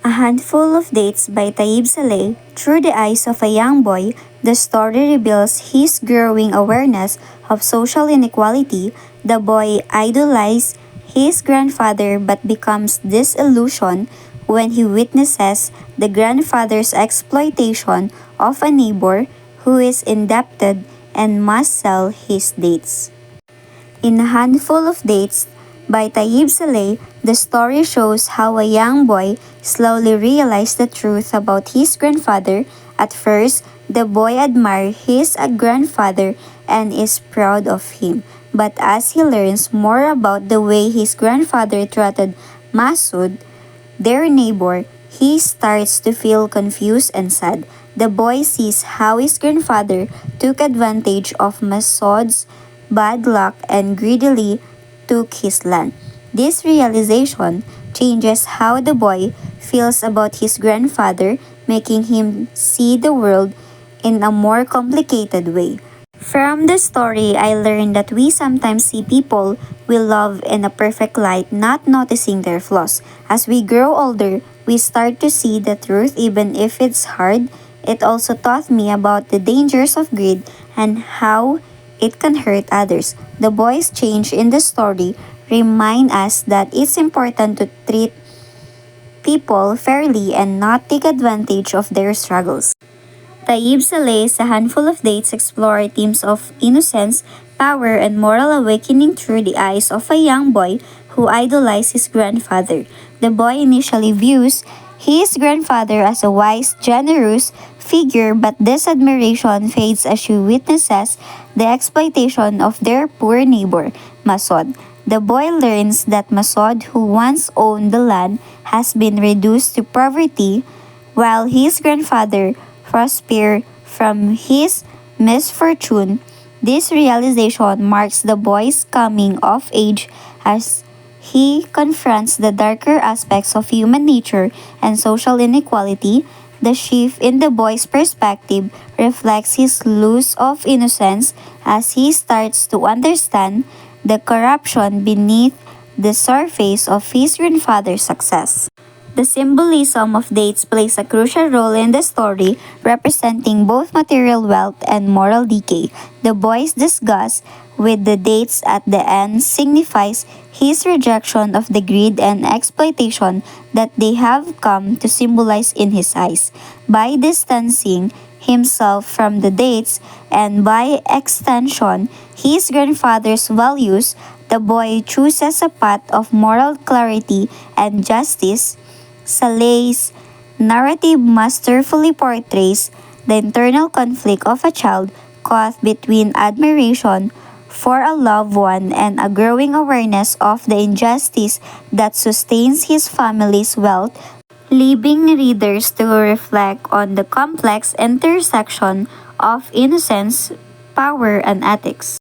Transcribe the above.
A Handful of Dates by Tayeb Salih. Through the eyes of a young boy, the story reveals his growing awareness of social inequality. The boy idolizes his grandfather but becomes disillusioned when he witnesses the grandfather's exploitation of a neighbor who is indebted and must sell his dates. In A Handful of Dates by Tayeb Saleh, the story shows how a young boy slowly realized the truth about his grandfather. At first, the boy admires his grandfather and is proud of him. But as he learns more about the way his grandfather treated Masood, their neighbor, he starts to feel confused and sad. The boy sees how his grandfather took advantage of Masood's bad luck and greedily took his land. This realization changes how the boy feels about his grandfather, making him see the world in a more complicated way. From the story, I learned that we sometimes see people we love in a perfect light, not noticing their flaws. As we grow older, we start to see the truth even if it's hard. It also taught me about the dangers of greed and how it can hurt others. The boy's change in the story remind us that it's important to treat people fairly and not take advantage of their struggles. Tayeb Saleh's A Handful of Dates explore themes of innocence, power, and moral awakening through the eyes of a young boy who idolizes his grandfather. The boy initially views his grandfather as a wise, generous figure, but this admiration fades as she witnesses the exploitation of their poor neighbor, Masod. The boy learns that Masod, who once owned the land, has been reduced to poverty, while his grandfather prospered from his misfortune. This realization marks the boy's coming of age as he confronts the darker aspects of human nature and social inequality. The shift in the boy's perspective reflects his loss of innocence as he starts to understand the corruption beneath the surface of his grandfather's success. The symbolism of dates plays a crucial role in the story, representing both material wealth and moral decay. The boy's disgust with the dates at the end signifies his rejection of the greed and exploitation that they have come to symbolize in his eyes. By distancing himself from the dates and by extension his grandfather's values, the boy chooses a path of moral clarity and justice. Saleh's narrative masterfully portrays the internal conflict of a child caught between admiration for a loved one and a growing awareness of the injustice that sustains his family's wealth, leaving readers to reflect on the complex intersection of innocence, power, and ethics.